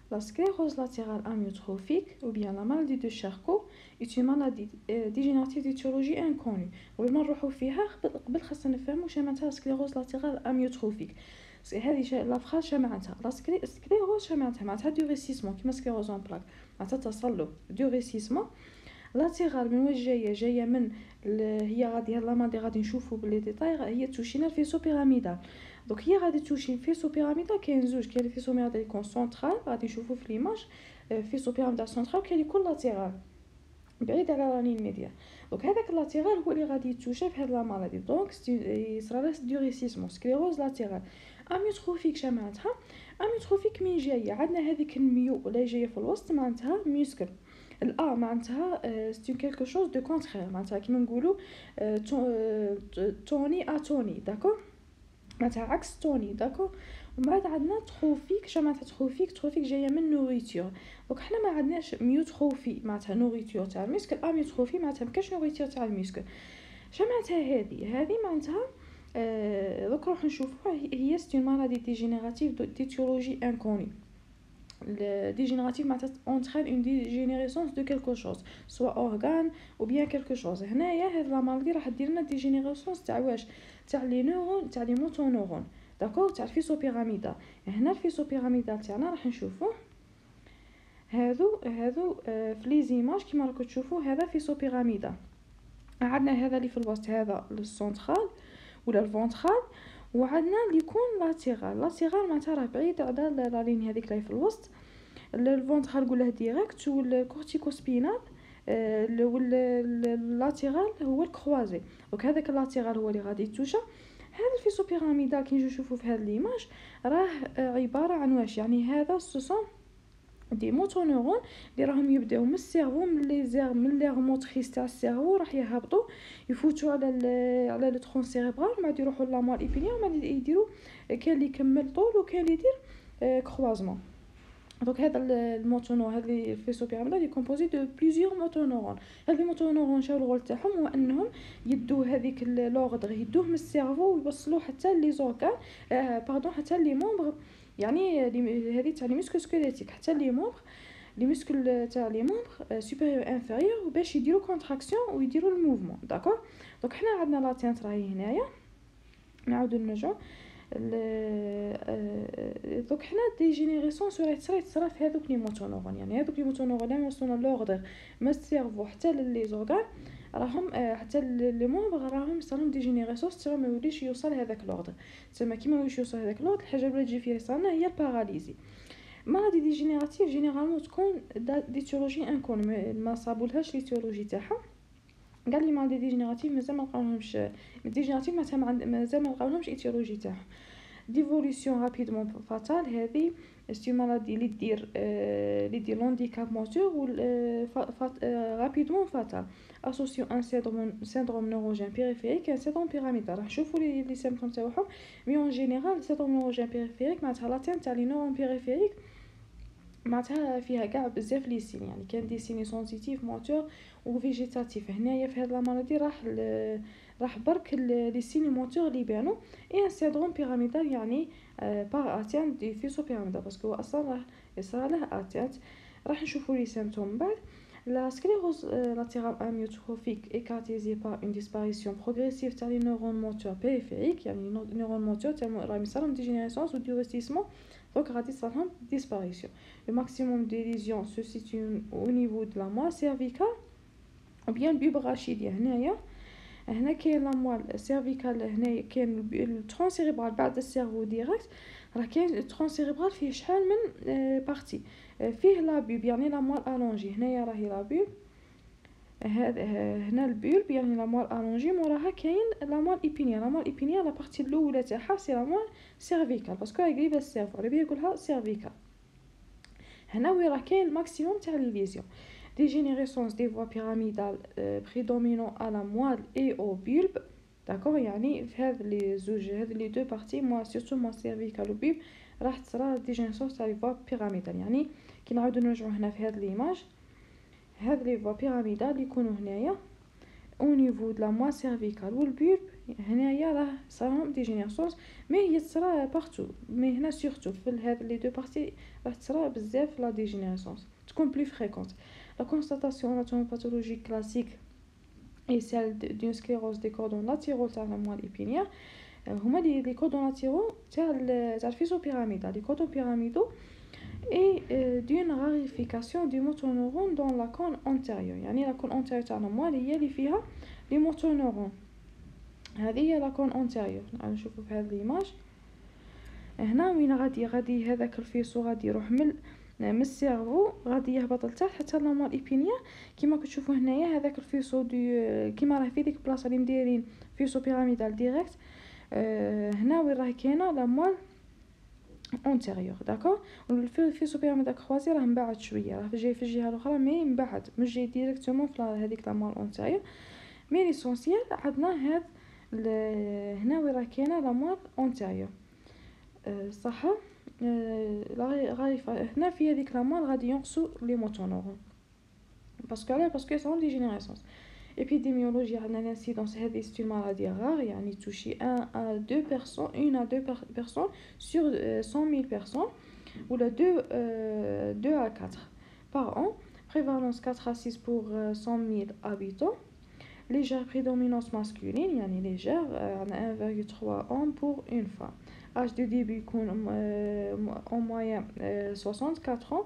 La sclérose latérale amyotrophique ou bien la maladie de Charcot est une maladie dégénérative d'étiologie inconnue. وقبل ما نروحو فيها قبل خاصنا نفهمو شنو معناتها سكليروز لاتيرال اميوتروفيك. هذه لا فراز شنو معناتها؟ لا سكليروز شنو معناتها دوريسيسمون كيما سكليروز اون بلاك، معناتها تصلب دوريسيسمون لاتيرال. من واش جايه من هي غادي هاد لامادي غادي نشوفو بلي ديتاي، هي توشينا الفيسو بيراميدال. دونك هي غادي توشي الفيسو بيراميدال. كاين زوج، كاين الفيسو بيراميدال يكون سونترال غادي نشوفو في ليماج، فيسو بيراميدال سونترال، كاين يكون لاتيرال بعيد على رانين ميديا. دونك هذاك اللاتيرال هو اللي غادي يتوشى في هاد لا مالادي. دونك يصرا له دوريسيسمون سكليروز لاتيرال اميوتروفيك. شنو معناتها اميوتروفيك؟ من جايه عندنا هذيك الميو ولا جايه في الوسط معناتها ميوسكل. الأ معناتها سي كيلكو شوز دو كونترير، معناتها كيما نقولوا توني اتوني داكور، معناتها عكس توني داكور. ومن بعد عندنا تروفيك. شنو معناتها تروفيك؟ تروفيك جايه من نوريتور. دونك حنا ما عندناش ميوتروفي معناتها نوريتور تاع الميسكل، اميوتروفي معناتها مكاش نوريتور تاع الميسكل. شنو معناتها هذه معناتها دوك نروح نشوفوها. هي سي مالادي ديجينيراتيف ديتيولوجي انكوني. Le dégénératif entraîne une dégénérescence de quelque chose, soit organe ou bien quelque chose. هنايا هاد لا مالادي راح دير لنا ديجينيراسيون تاع واش؟ تاع لي نورون، تاع لي موتونورون داكور، تاع الفيسو بيراميدال. هنا الفيسو بيراميدال تاعنا راح نشوفوه هذو في لي زيماج كيما راكم تشوفوا. هذا فيسو بيراميدال، عندنا هذا اللي في الوسط هذا السنترال ولا الفونترال، وعندنا اللي يكون لاتيرال. لاتيرال معناتها راه بعيد على لا لين هذيك اللي في الوسط. الفونترال نقولها ديريكت، والكورتيكوسبينال واللاتيرال هو الكروازي. دونك هذاك اللاتيرال هو اللي غادي يتوشى. هذا الفيسو بيراميدال كي نجي نشوفوا في هذه ليماج راه عباره عن واش؟ يعني هذا سوسون دي موتونورون اللي راهم يبداو من السيرفو، من لي موتريس تاع السيرفو راح يهبطوا يفوتوا على لو ترون سيريبرال، بعد يروحوا لامال ايبينيا، بعد يديروا كاين اللي يكمل طول وكاين اللي يدير كروازمون. دونك هذا الموتونور، هذا الفيسو بيراميدال لي كومبوزي دو بليزيور موتونورون. هاد لي موتونورون شاو الغول تاعهم هو انهم يدوا هذيك لوغدر، يدوه من السيرفو ويوصلوه حتى لي زورغان باردون، حتى لي مومبر، يعني هذه تاع لي ميسكل سكيليتيك، حتى لي مومبر لي ميسكل تاع لي مومبر سوبيريور انفيريور، باش يديروا كونتراكسيون ويديروا الموفمون داكور. دونك حنا عندنا لا تينت راهي هنايا. نعاودو نرجعو دوك حنا ديجينيراسيون تصرا في هذوك لي موتونورون. يعني هذوك لي موتونورون لما يوصلوا لوردر من السيرفو حتى لي زورغان راهم حتى لي مومبر راهم يصيرون ديجينيراسيون، تصرا ما يوليش يوصل هذاك لوردر. تسمى كيما يوليش يوصل هذاك لوردر، الحاجه اللي تجي فيها صارنا هي الباراليزي. مالادي ديجينيراتيف جينيرالمون تكون ديتيولوجي انكون، ما صابولهاش ليتيولوجي تاعها. قال لي مالادي ديجينيراتيف مازال ما لقاوهمش ديجينيراتيف، مازال ما لقاوهمش ايتيولوجي تاعها. ديفولوسيون رابيدمون فاتال، هذه سي مالادي اللي دير لونديكاب موتور و رابيدمون فاتال اسوسيو ان سيندروم نوروجين بيريفيريك، ان سيندروم بيراميدال. راح نشوفوا لي سيمبتوم تاعهم. مي اون جينيرال سيندروم نوروجين بيريفيريك معناتها لاتين تاع لي نورون بيريفيريك، معناتها فيها كاع بزاف لي سين، يعني كان دي سيني سونسيتيف موتور و فيجيتاتيف. هنايا في هاد لا مالادي راح برك لي سيني موتور اللي يبانوا. اي ان سيندروم بيراميدال يعني بار اتيان دي فيسو بيراميدال، باسكو اصلا راح يصرى له اتيان. راح نشوفوا لي سيمبتوم بعد. La sclérose latérale amyotrophique est caractérisée par une disparition progressive تاع les neurones moteurs périphériques، يعني les neurones moteurs راهم يصيرلهم dégénérescence ou durcissement، donc غادي يصيرلهم disparition. Le maximum des lésions se situe au niveau de la moelle cervicale ou bien le bulbe rachidien. هنا كاين لا موال سيرفيكال، هنا كاين الترون سيريبرال بعد السيرفو ديريكت. راه كاين الترون سيريبرال فيه شحال من بارتي، فيه لا بيب يعني لا موال الونجي. هنايا راهي لا بيب، هذا هنا البيلب يعني لا موال الونجي، موراها كاين لا موال ايبينيا. لا موال ايبينيا لا بارتي الاولى تاعها سي لا موال سيرفيكال، باسكو هي قريبه السيرفو راه يقولها سيرفيكال. هنا وين راه كاين الماكسيموم تاع لي ليزيون. ديجينيريسونس دي فوا بيراميدال بريدومينون à la moelle et au bulbe داكور. يعني في هاد لي زوج، هاد لي دو بارتي موا سورتو موا سيرفيكال و بيلب راح تصرا ديجينيريسونس تاع لي فوا بيراميدال. يعني كي نعاودو نرجعو هنا في هاد ليماج، هاد لي فوا بيراميدال يكونوا هنايا او نيفو د لا moelle cervicale و البيلب هنايا راه صراهم ديجينيرسونس، مي هي تصرا بارتو، مي هنا سورتو في هاد لي دو بارتي راه تصرا بزاف لا ديجينيرسونس تكون بلو فريكونت. لا كونستاتاسيون اناتوموباثولوجيك كلاسيك اي سيل دون سكليروز دي كوردون لاتيرال تاع لا موال ايبينيير، هما لي كوردون لاتيرال تاع الفيزو بيراميدال، لي كوردون بيراميدو et d'une rarification du motoneuron dans la cône antérieure. يعني la cône antérieure تاع الموال هي اللي فيها لي موتونورون، هذه هي la cône antérieure. نشوفوا في هذه ليماج هنا وين غادي هذاك الفيسو غادي يروح من السيرفو غادي يهبط لتحت حتى لا موال ايبينيير. كيما كتشوفوا هنايا هذاك الفيسو كيما راه في ديك البلاصه اللي مديرين فيسو بيراميدال ديريكت، هنا وين راه كاينه لا موال اونتيريور داكور. والفيسو بيراميدال كروازي راه مبعد شويه، راه جاي في الجهه الاخرى مي مبعد مش جاي ديريكتومون في هذيك لا موال اونتيريور. مي ليسونسيال عندنا هاد هنا وين راه كاينه لا موال اونتيريور صح. هنا في هذيك لا موال غادي ينقصوا لي موتونورون باسكو سون ديجينيراسيون. épidémiologie عندنا l'incidence هذه c'est une maladie rare يعني toucher 1 à 2 personnes, 1 à 2 personnes sur 100 000 personnes ou la 2 à 4 par an. Prévalence 4 à 6 pour 100 000 habitants. Légère prédominance masculine يعني légère عندنا 1,3 ans pour une femme. Âge de début يكون en moyenne 64 ans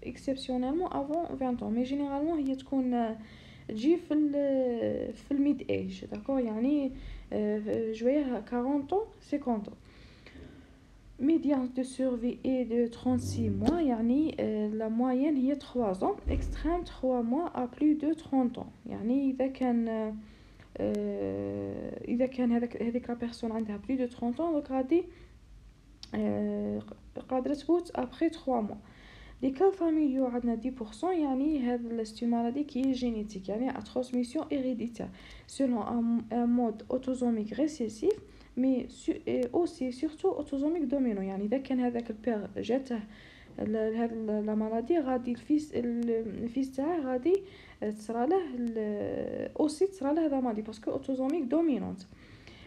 exceptionnellement avant 20 ans, mais généralement هي تكون تجي في الميد ايج داكور، يعني جويه 40 ans 50 ans. Médiane de survie est de 36 mois يعني la moyenne هي 3 ans، extrême 3 mois à plus de 30 ans. يعني إذا كان هذيك لا بيرسون عندها plus de 30 ans دونك غادي قادرة تموت après 3 mois. Les cas familiaux عندنا 10%، يعني هذا c'est une maladie qui est génétique يعني à transmission héréditaire selon un mode autosomique récessif mais aussi surtout autosomique dominant. يعني إذا كان هذاك البير جاته هذا لا مالادي غادي الفيس تاعه غادي تصرى له aussi تصرى له هذا مالادي باسكو autosomique dominante.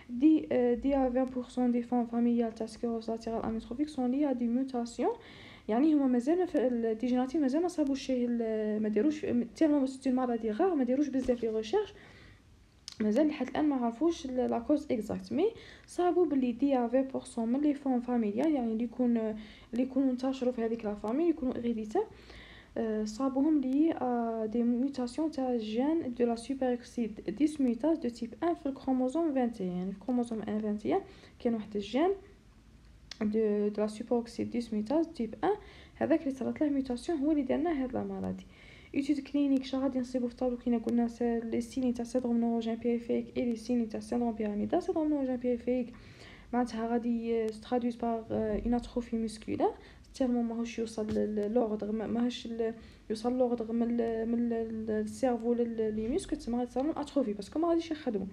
دي à 20% des femmes familiales تاع sclérose latérale amyotrophique sont liées à des mutations، يعني هما مازال في الديجيناتيف مازال ما صابوش شيء، ما داروش تيرمون سيتي مالادي غار، ما داروش بزاف لي ريشيرش، مازال لحد الان ما عرفوش لا كوز اكزاكت. مي صابوا باللي دي 20% من لي فون فاميليال يعني اللي يكونوا انتشروا في هذيك لا فامي يكونوا هيريديتير، صابوهم لي دي ميوتاسيون تاع الجين دو لا سوبيروكسيد ديسميتاز دو تيب 1 في الكروموزوم 21. يعني في الكروموزوم 21 كاين واحد الجين de la superoxyde dismutase type 1 هذاك اللي صارت له ميوتاسيون هو اللي دارنا هاد لا مالادي. ايتود كلينيك شا غادي نصيبو في الطابلو كيما قلنا لي سيني تاع سيندروم نوروجين بيريفيك اي لي سيني تاع سيندروم بيراميدال. سيندروم نوروجين بيريفيك معناتها غادي سترادويز باغ اون اتروفي مسكولار تيرمون ماهوش يوصل للوردر، ماهوش يوصل لوردر من السيرفو لي مسكل، تسمى غادي تصير اتروفي باسكو ما غاديش يخدموا.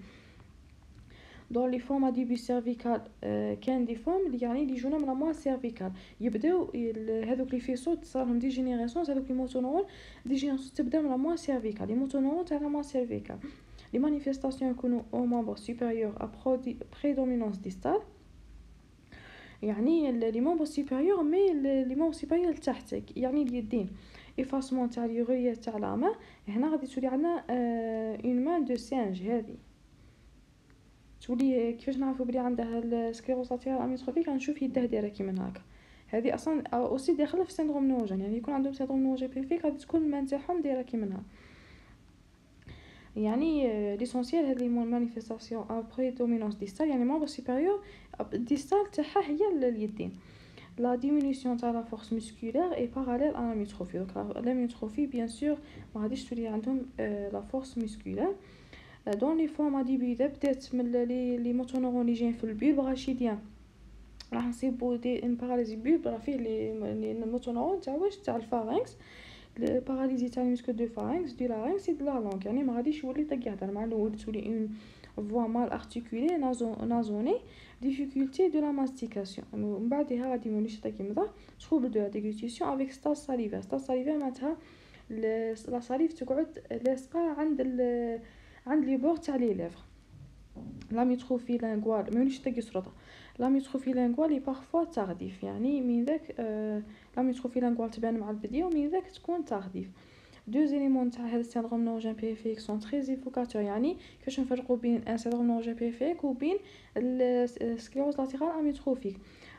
دون لي فورم ديبي سيرفيكال كان دي فورم يعني اللي يجونا من لا موال سيرفيكال يبداو هذوك لي فيسو تصارهم ديجينيراسيون، هذوك لي موتونورون ديجينيراسيون تبدا من لا موال سيرفيكال. لي موتونورون تاع لا موال سيرفيكال لي مانيفيستاسيون يكونوا او ممبر سوبيريور ا بريدومينانس ديستال، يعني لي ممبر سوبيريور مي لي ممبر سوبيريور تحت يعني اليدين افاسمون تاع لي غويه تاع لا ما. هنا غادي تولي عندنا اون مان دو سانج، هذه تولي كيفاش نعرفوا بلي عندها السكليروز لاتيرال اميوتروفيك. غنشوف يده دايره كيما هكا، هذه اصلا اوسي داخله في سيندروم نوروجين، يعني يكون عندهم سيندروم نوروجين بيريفيك غادي تكون المان تاعهم دايره كيما هكا. يعني ليسونسيال هذه مانيفيستاسيون ا بريدومينانس ديستال يعني مامبر سوبيريور ديستال تاعها هي اليدين. لا ديمينيسيون تاع لا فورس مسكولار اي باراليل ا لاميوتروفي. دونك لاميوتروفي بيان سور ما غاديش تولي عندهم لا فورس مسكولار. دون لي فورما ديبي بدات من لي موتونورون اللي جايين في البيب غاشيديان راح نصيبو دي ان باراليزي بيب راه فيه لي موتونورون تاع واش تاع الفارنكس، الباراليزي تاع المسكو دو فارنكس دو لارنكس دو لا لونغ، يعني ما غاديش يولي طق يهضر مع الاول، تولي اون فوا مال ارتيكولي نازوني ديفيكولتي دو لا ماستيكاسيون. من بعدها غادي يوليش طق يمضى تروبل دو لا ديغوستيسيون افيك ستاس ساليفير. ستاس ساليفير معناتها لا ساليف تقعد لاصقه عند لي بور تاع لي ليفر. لاميتروفي لانغوال مانيش تلقي صورتها. لاميتروفي لانغوال بارفوا ترديف، يعني من ذاك لاميتروفي لانغوال تبان مع الفيديو من ذاك تكون ترديف. دو زيليمون تاع هذا السيندروم نورجين بيريفيك سون تري ايفوكاتور، يعني كيفاش نفرقوا بين ان سيندروم نورجين بيريفيك وبين السكليروز لاتيرال اميتروفيك.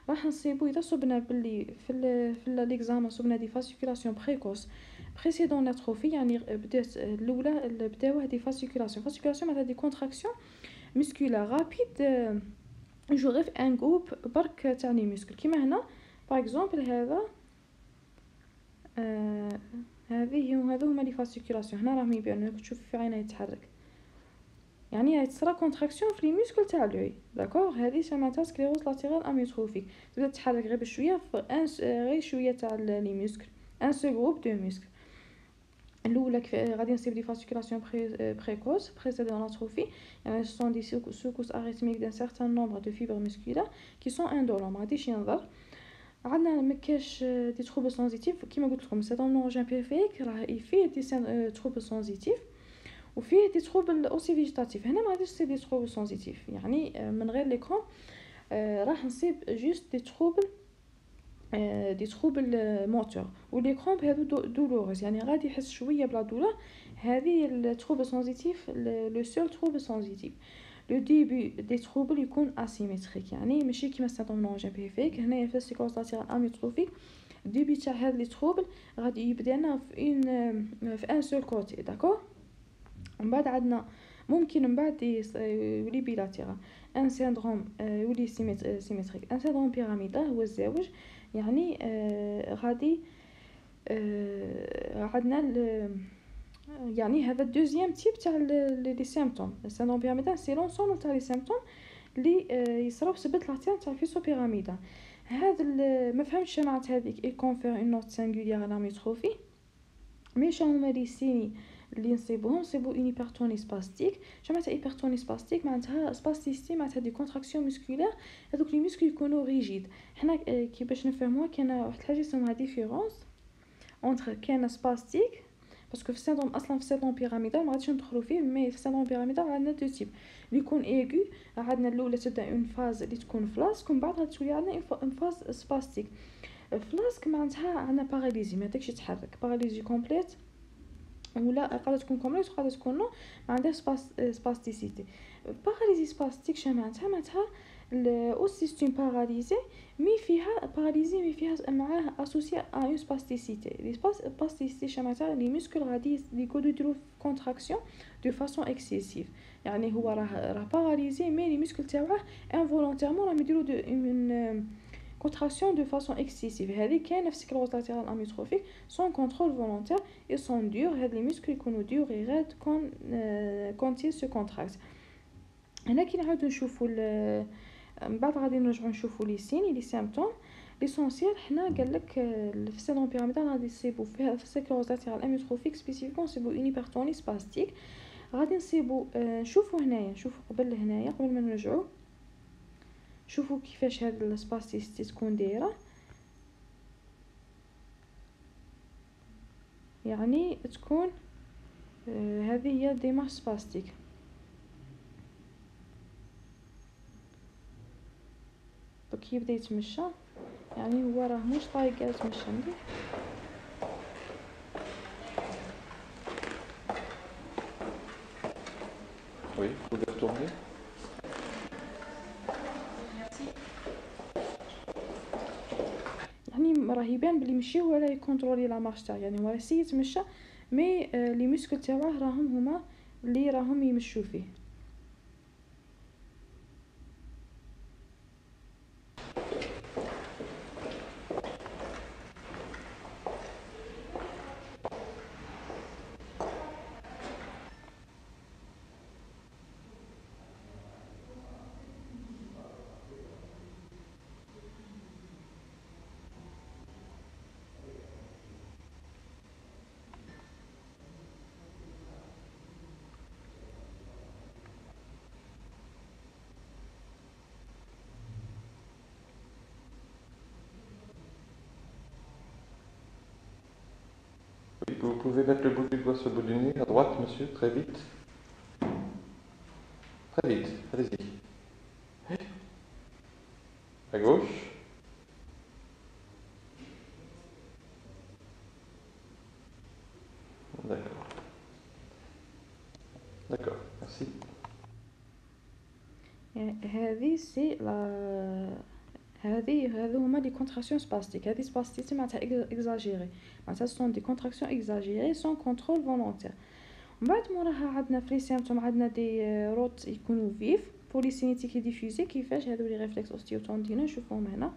راح نصيبو اذا صبنا باللي في ليكزامان صبنا دي فاسيكولاسيون بريكوس بريسيدون لاتروفي، يعني بدات الاولى بداو هذه فاسيكولاسيون معناتها دي كونتراكسيون musculaire rapide جو غير في ان جروب برك تاع لي موسكل كيما هنا باغ اكزومبل هذا هذو هما لي فاسيكولاسيون. هنا راهم يبانو تشوف في عينه يتحرك، يعني تصرا كونتراكسيون في لي موسكل تاع لوي داكوغ. هذه سماتها سكليروز لاتيرال اميتروفيك، تبدا تتحرك غير بشويه في ان غير شويه تاع لي موسكل ان سو جروب دو موسكل. الاولى غادي نصيب دي فاسيكولاسيون بريكوس بريسيدون لاتروفي، يعني سون دي سوكوس اريثميك دان سارتان نومبر دو فيبر ميسكولار كي سون اندولون. ما غاديش ينظر. عندنا مكاش دي تروبل سنسيتيف كيما قلت لكم سيندروم نورجين بيريفيك راه فيه دي تروبل سنسيتيف وفيه دي تروبل اوسي فيجيتاتيف. هنا ما غاديش نصيب دي تروبل سنسيتيف، يعني من غير ليكرون راح نصيب جوست دي تروبل موتور وليكرون بهذو دولوريز، يعني غادي يحس شويه بلا دولار. هذه التروبل سنسيتيف لو سول تروبل سنسيتيف. لو ديبي دي تروبل يكون اسيمتريك، يعني ماشي كيما السيندروم نورجين بيريفيك. هنايا في السيكونس لاتيرال اميتروفيك الديبي تاع هاد لي تروبل غادي يبدا لنا في ان سول كوتي داكور. من بعد عندنا ممكن من بعد يولي بيلاتيرال ان سيندروم يولي سيمتريك. ان سيندروم بيراميدال هو الزاوج، يعني غادي عندنا يعني هذا الدوزيام تيب تاع لي سيمبتوم. السيندروم بيراميدال سي لونسومبل تاع لي سيمبتوم اللي يصراو بسبب لاتيان تاع الفيسو بيراميدال. هذا ما فهمتش معنات هذيك اي كونفير اون نوت سانغوليير على ميتروفي مي شنو هما لي سيني اللي نصيبوهم. نصيبو اون هيبرتوني سباستيك. معناتها هيبرتوني سباستيك معناتها سباستيسيتي معناتها دي كونتراكسيون مسكولير هذوك لي مسكل يكونوا ريجيد. حنا كي باش نفهموها كاين واحد الحاجه اسمها ديفيرونس اونتر كاين سباستيك باسكو في السيندروم اصلا في السيندروم بيراميدال ما غاديش ندخلوا فيه. مي في السيندروم بيراميدال عندنا دو تيب اللي يكون ايغو. عندنا الاولى تبدا اون فاز اللي تكون فلاسك ومن بعد غتولي عندنا اون فاز سباستيك. فلاسك معناتها عندنا باراليزي ما داكش يتحرك، باراليزي كومبليت ولا قادره تكون كومبليت وقادره تكون نو ما عندهاش سباستيسيتي. باراليزي سباستيك معناتها اوسي ستون باراليزي مي فيها باراليزي مي فيها معاه اسوسي ا اون سباستيسيتي. لي سباستيسيتي معناتها لي مسكل غادي يقعدوا يديروا كونتراكسيون دو فاسون اكسيسيف، يعني هو راه باراليزي مي لي مسكل تاعه انفولونتيرمون راهم يديروا اون contraction de façon excessive. هذه كاينه في سكليروز لاتيرال اميتروفيك سون كونترول فولونتير اي سون دور. هاد لي مسكل يكونوا دور غير كون سو كونتراكت. هنا كي نعاودو نشوفوا من بعد غادي نرجعوا نشوفوا لي سين لي سيمبتوم ليسونسيال. حنا قال لك في السيندروم بيراميدال غادي نصيبوا فيها في السكليروز لاتيرال اميتروفيك سبيسيفيكون نصيبوا اون هيبرتوني سباستيك. غادي نصيبوا نشوفوا هنايا نشوفوا قبل ما نرجعوا شوفوا كيفاش هاد السباستيسيتي تكون دايره، يعني تكون هذه هي ديمارش سباستيك. دوك يبدا يتمشى، يعني هو راه مش طايق يتمشى مليح. Oui, vous pouvez retourner. يعني راه يبان بلي ماشي هو لا يكونترولي لا مارش تاعو، يعني هو راه يتمشى مي لي مسكل تاعه راهم هما اللي راهم يمشوا فيه. Vous pouvez mettre le bout du doigt sur le bout du nez, à droite, monsieur, très vite. Très vite. هذه سي لا هذو هما لي كونتراكسيون سباستيك. هذه سباستيتي معناتها اكزاجيري، معناتها سون دي كونتراكسيون اكزاجيري سون كونترول فولونتير. من بعد موراها عندنا في لي سيمبتوم عندنا دي روت يكونوا فيف بوليسينيتيك ديفيوزي. كيفاش هذو لي ريفلكس اوستيوتوندينو نشوفوهم هنا.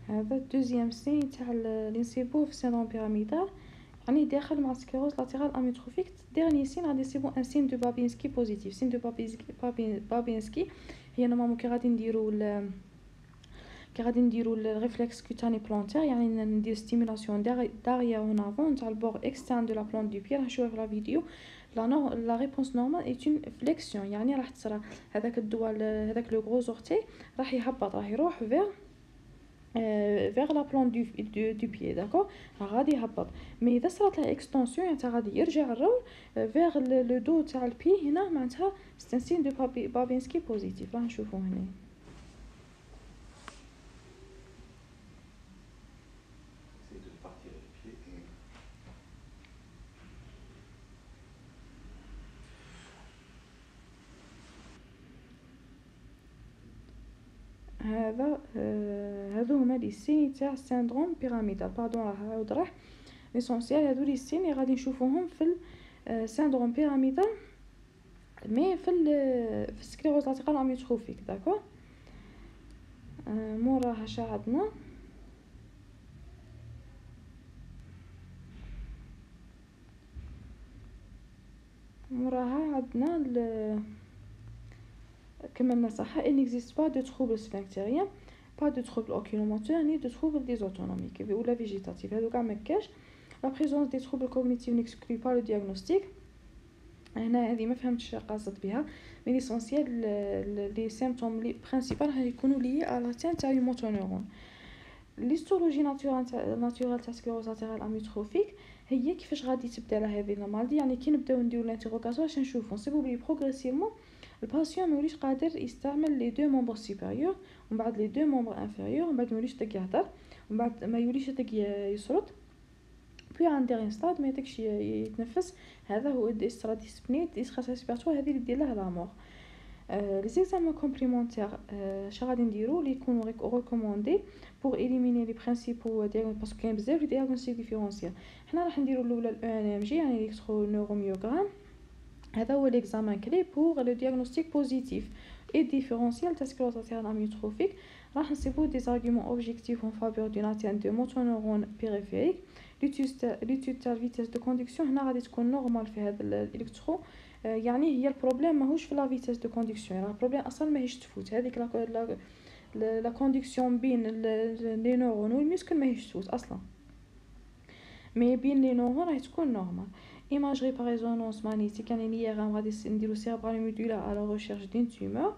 هذا الدوزيام سين تاع اللي نصيبوه في سيندروم بيراميدال، يعني داخل مع سكليروز لاتيرال اميوتروفيك. ديرني سين غادي نصيبو ان سين دو بابينسكي بوزيتيف. سين دو بابينسكي هي نورمالمون كي غادي نديرو الريفلكس كوتاني بلانتير، يعني ندير ستيمولاسيون داريير اون افون تاع البور اكسترن دو لا بلانت دو بيي. راح نشوفوا في لا فيديو لا ريبونس نورمال اي اون فليكسيون، يعني راح تصرى هذاك الدوال هذاك لو غروز اورتي راح يهبط، راح يروح vers la plante du pied, d'accord. غادي يهبط. مي اذا صارت له اكستنسيون يعني غادي يرجع الرول vers le dos تاع البي. هنا معناتها ستانسين دو بابينسكي بوزيتيف. راح نشوفوه هنا. هذو هما لي سين تاع سيندروم بيراميدال. باردون راه عاود راح ليسونسيال. هذو لي سين اللي غادي نشوفوهم في سيندروم بيراميدال مي في السكليروز لاتيرال اميوتروفيك، داكور. موراها شا عندنا كملنا صح. il n'existe pas de trouble sphinctérien, pas de trouble oculomoteur ni de trouble dysautonomique ou la végétative. هذو كاع مكاش. la présence des troubles cognitifs n'exclut pas le diagnostic. هنا هذه ما فهمتش قاصد بها، مي ليسونسيال لي سيمبتوم لي برينسيبال راح يكونوا لي على لاتين تاع الموتونيرون. ليستولوجي ناتورال تاع سكليروز لاتيرال اميوتروفيك هي كيفاش غادي تبدا لها هذه نورمالدي. يعني كي نبداو نديرو لانتيغوغاسيون باش نشوفو نصيبو بلي بروغريسيفمون الباسيون ما يوليش قادر يستعمل لي دو مومبر سوبيريور ومن بعد لي دو مومبر انفيريور، ومن بعد ما يوليش يطيق يهدر، ومن بعد ما يوليش يطيق يسرد، بي عند ديرين ستاد ما يطيقش يتنفس. هذا هو ديسترا ديسبني ديسترا ريسبيراتوار. هذه اللي دير لها لا مور. لي زيكزامون كومبليمونتير شا غادي نديرو لي يكونوا ريكوموندي بور إليميني لي برينسيبو ديال باسكو كاين بزاف لي دياغنوستيك ديفيرونسيال. حنا راح نديرو الاولى الان ام جي يعني الكترو نيوروميوغرام. هذا هو ليكزامان كلي بور لو دياغنوستيك بوزيتيف اي ديفيرونسيال تاع سكليروز لاتيرال اميوتروفيك. راح نصيبو دي زارغومون اوبجيكتيف اون فابور دون اتين دو موتونيرون بيريفيريك. ليتود تاع فيتاس دو كوندكسيون هنا غادي تكون نورمال في هذا الالكترو. يعني هي البروبليم ماهوش في لا فيتاس دو كوندكسيون، راه البروبليم اصلا ماهيش تفوت. هذيك لا كوندكسيون بين لي نورون والميسكل ماهيش تفوت اصلا، مي بين لي نورون راهي تكون نورمال. imagerie par résonance magnétique يعني اليغام غادي نديرو سيربرال مودولا على ريشيرش دين تومور.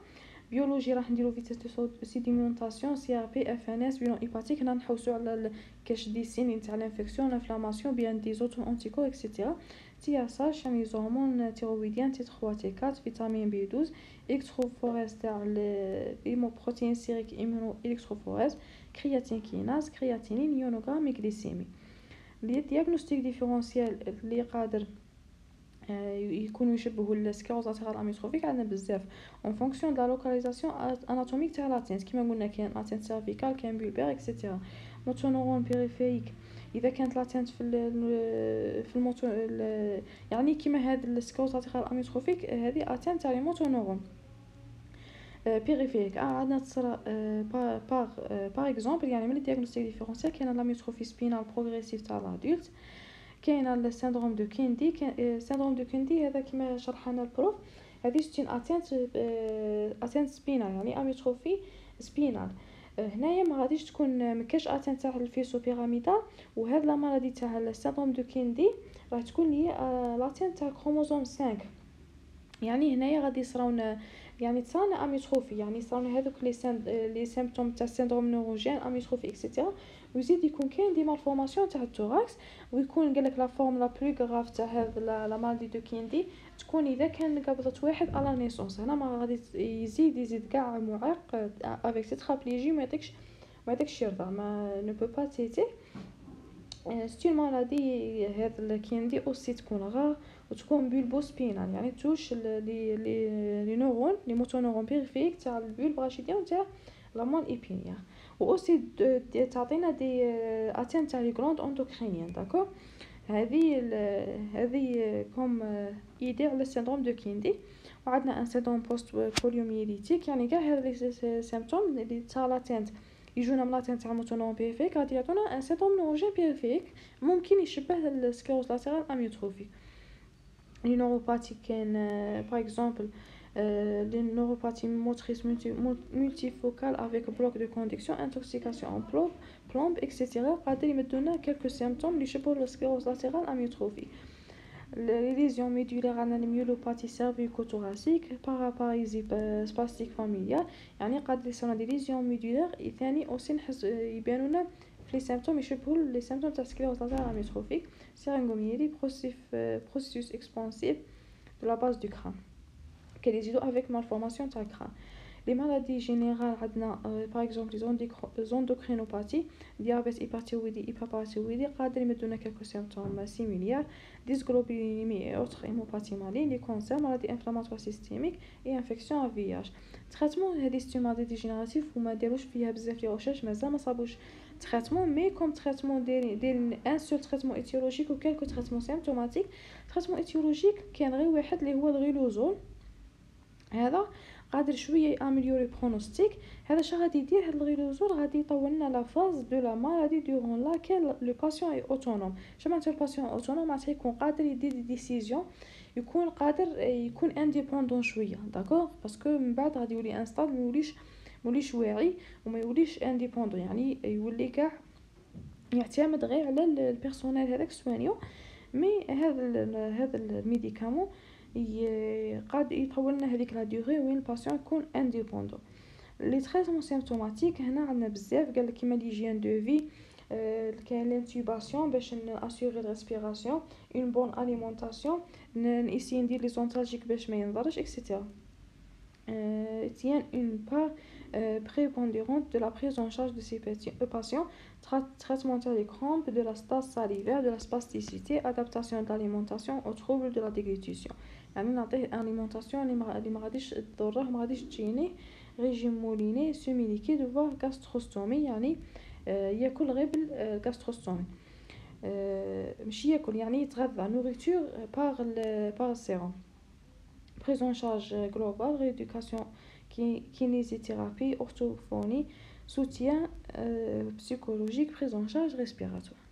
بيولوجي راح نديرو فيتاس دو سيديمونطاسيون سي ار بي اف ان اس بيلون هيباتيك. هنا نحوسو على كاش دي سين تاع لانفيكسيون انفلاماسيون بيان دي زوتو انتيكو اكسيتيرا. تياساج يعني زهرمون تيرويديان تي 3 تي 4 فيتامين بي 12 الكتروفوريز تاع بروتين سيريك ايمونو الكتروفوريز كرياتين كيناز كرياتينين يونوغرام غليسيمي. لي دياغنوستيك ديفيرونسيال اللي قادر يكونوا يشبهوا السكليروز لاتيرال اميوتروفيك عندنا بزاف اون فونكسيون دو لا لوكاليزاسيون اناتوميك تاع لاتين. كيما قلنا كاين لاتين سيرفيكال كاين بولبير اكسيتيرا. موتونورون بيريفيريك اذا كانت لاتين في الموتو يعني كيما هاد السكليروز لاتيرال اميوتروفيك هذه اتين تاع الموتونورون بيريفيريك. عندنا تصرا باغ اكزومبل يعني من الدياغنوستيك ديفيرونسيال كاين لاميوتروفي سبينال بروغريسيف تاع لادولت، كاين السيندروم دو كيندي. السيندروم دو كيندي هذا كما شرح لنا البروف، هذه ستين اتانت سبينال يعني اميتروفي سبينال. هنايا ما غاديش تكون ما كاش اتانت تاع الفيسو بيراميدال، وهذا لا مرضي تاع السيندروم دو كيندي راح تكون لي لاتانت تاع كروموزوم 5. يعني هنايا غادي يصراونا يعني تصرانا اميتروفي، يعني يصراونا هذوك لي سيمبتوم تاع السيندروم نوروجين اميتروفي اكسيتيرا. ويزيد يكون كاين دي مالفورماسيون تاع التوراكس، ويكون قالك لا فورم لا بلو غراف تاع هذا لا مالدي دو كيندي تكون اذا كان قبضت واحد على نيسونس. هنا ما غادي يزيد كاع معاق افيك تيترابليجي ما يعطيكش يرضى ما نو بو با تيتي. ستي مالادي هذا الكيندي اوسي تكون غا وتكون بولبو سبينال، يعني توش لي نورون لي موتونورون بيريفيك تاع البولب راشيديان تاع لامون ايبينيا. و اوسي تعطينا دي اتين تاع لي غروند اندوكرينيان. داكور، هذه كوم ايدي على السيندروم دو كيندي. وعندنا ان سيندروم بوست بوليوميليتيك، يعني كاع هاد لي سيمبتوم اللي تاع لاتنت يجونا من لاتنت تاع الموتونورون بيريفيك غادي يعطونا ان سيندروم نوروجين بيريفيك ممكن يشبه السكليروز لاتيرال اميوتروفي. لي نوروباتي كاين باغ اكزومبل لي نوروباتي موتريس مولتيفوكال افيك بلوك دو كونديكسيون انتوكسيكاسيون ان بلومب اكسيتيرا قادر يمدونا كلكو سيمبتوم اللي يشبهوا السكليروز لاتيرال اميوتروفي. les lésions médulaires عندنا الميولوباتي سيرفيكو ثوراسيك باراباريزي سباستيك فاميليال، يعني قادر يصيرنا دي ليزيون ميدولير ثاني اوسي نحس يبانونا في لي سيمبتوم يشبهوا لي سيمبتوم تاع سكليروز لاتيرال اميوتروفيك. سيرينغوميلي بروسيس اكسبانسيف de la base du crâne qu'elle est avec malformation تاع الكران. les maladies générales عندنا par exemple les endocrinopathies diabète hyperthyroïdie hyperparathyroïdie قادر يمدونا quelques symptômes similaires dysglobulinémie et autres hémopathies malines. les cancers maladies inflammatoires systémiques et infections à VIH. traitement هذه ستيماتي ديجينيراتيف وما داروش فيها بزاف لي ريشيرش مازال ما صابوش traitement mais comme traitement داير un seul traitement étiologique ou quelques traitements symptomatiques. traitement étiologique كاين غير واحد اللي هو الغيلوزول، هذا قادر شويه اميليوري برونوستيك. هذا شنو غادي يدير؟ هذا الغيلوزول غادي يطول لنا لا فاز دو لا مالادي دورون لاكيل لو باسيون اي اوتونوم. شنو معناتها الباسيون اوتونوم؟ معناتها يكون قادر يدير دي ديسيزيون، يكون قادر يكون انديبوندون شويه. داكور، باسكو من بعد غادي يولي انستال موليش واعي وما يوليش انديبوندون، يعني يولي كاع يعتمد غير على البيرسونيل هذاك سوانيو. مي هذا الميديكامون قاد يطول لنا هذيك لا دوري وين الباسيون يكون انديبوندون. لي تريتمون سيمبتوماتيك هنا عندنا بزاف، قال لك كيما ليجين دو في، كاين لانتوباسيون باش ناسيوري الريسبيراسيون، اون بون اليمونطاسيون، نسيي ندير لي زونتالجيك باش ما ينضرش اكسيتيرا. tient une part prépondérante de la prise en charge de ces patients. Traitement des crampes, de la stase salivaire, de la spasticité, adaptation de l'alimentation aux troubles de la déglutition. يعني نعطيه alimentation اللي ما غاديش تضره، ما غاديش تجيني ريجيم موليني سيمي ليكيد وفوار غاستروستومي، يعني ياكل غير بالغاستروستومي، ماشي ياكل يعني يتغذى نوريتور بار السيروم. prise en charge globale, rééducation, kinésithérapie, orthophonie, soutien psychologique, prise en charge respiratoire.